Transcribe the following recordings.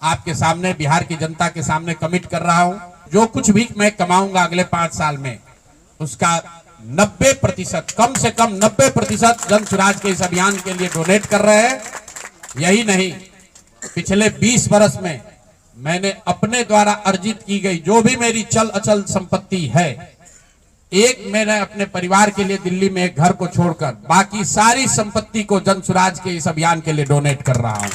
आपके सामने, बिहार की जनता के सामने कमिट कर रहा हूं, जो कुछ भी मैं कमाऊंगा अगले 5 साल में, उसका 90%, कम से कम 90% जन स्वराज के इस अभियान के लिए डोनेट कर रहे हैं। यही नहीं, पिछले 20 वर्ष में मैंने अपने द्वारा अर्जित की गई जो भी मेरी चल अचल संपत्ति है, मैंने अपने परिवार के लिए दिल्ली में एक घर को छोड़कर बाकी सारी संपत्ति को जन स्वराज के इस अभियान के लिए डोनेट कर रहा हूं।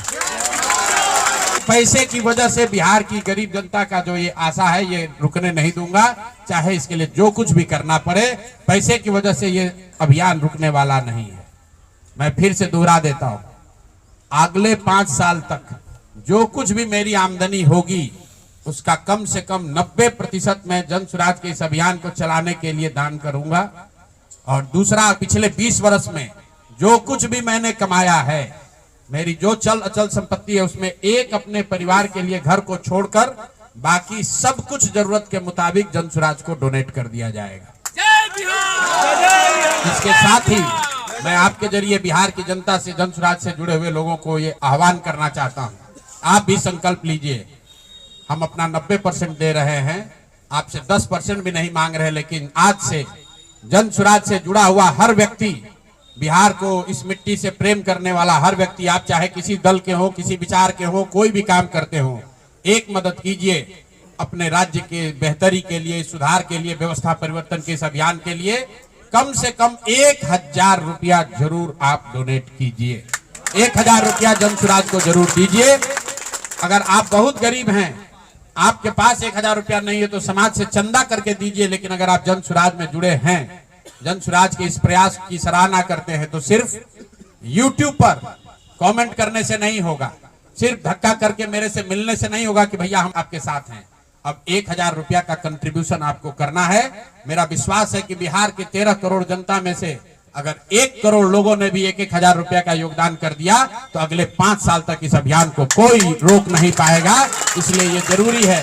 पैसे की वजह से बिहार की गरीब जनता का जो ये आशा है, ये रुकने नहीं दूंगा, चाहे इसके लिए जो कुछ भी करना पड़े। पैसे की वजह से ये अभियान रुकने वाला नहीं है। मैं फिर से दोहरा देता हूं, अगले 5 साल तक जो कुछ भी मेरी आमदनी होगी, उसका कम से कम 90% मैं जन स्वराज के इस अभियान को चलाने के लिए दान करूंगा। और दूसरा, पिछले 20 वर्ष में जो कुछ भी मैंने कमाया है, मेरी जो चल अचल संपत्ति है, उसमें अपने परिवार के लिए घर को छोड़कर बाकी सब कुछ जरूरत के मुताबिक जन स्वराज को डोनेट कर दिया जाएगा। इसके साथ ही मैं आपके जरिए बिहार की जनता से, जन स्वराज से जुड़े हुए लोगों को ये आह्वान करना चाहता हूं, आप भी संकल्प लीजिए। हम अपना 90% दे रहे हैं, आपसे 10% भी नहीं मांग रहे, लेकिन आज से जन स्वराज से जुड़ा हुआ हर व्यक्ति, बिहार को, इस मिट्टी से प्रेम करने वाला हर व्यक्ति, आप चाहे किसी दल के हो, किसी विचार के हो, कोई भी काम करते हो, एक मदद कीजिए अपने राज्य के बेहतरी के लिए, सुधार के लिए, व्यवस्था परिवर्तन के इस अभियान के लिए। कम से कम 1000 रुपया जरूर आप डोनेट कीजिए। 1000 रुपया जन स्वराज को जरूर दीजिए। अगर आप बहुत गरीब हैं, आपके पास 1000 रुपया नहीं है, तो समाज से चंदा करके दीजिए। लेकिन अगर आप जन स्वराज में जुड़े हैं, जन स्वराज के इस प्रयास की सराहना करते हैं, तो सिर्फ YouTube पर कमेंट करने से नहीं होगा, सिर्फ धक्का करके मेरे से मिलने से नहीं होगा कि भैया हम आपके साथ हैं। अब 1000 रुपया का कंट्रीब्यूशन आपको करना है। मेरा विश्वास है कि बिहार के 13 करोड़ जनता में से अगर 1 करोड़ लोगों ने भी 1000 रुपया का योगदान कर दिया, तो अगले 5 साल तक इस अभियान को कोई रोक नहीं पाएगा। इसलिए ये जरूरी है।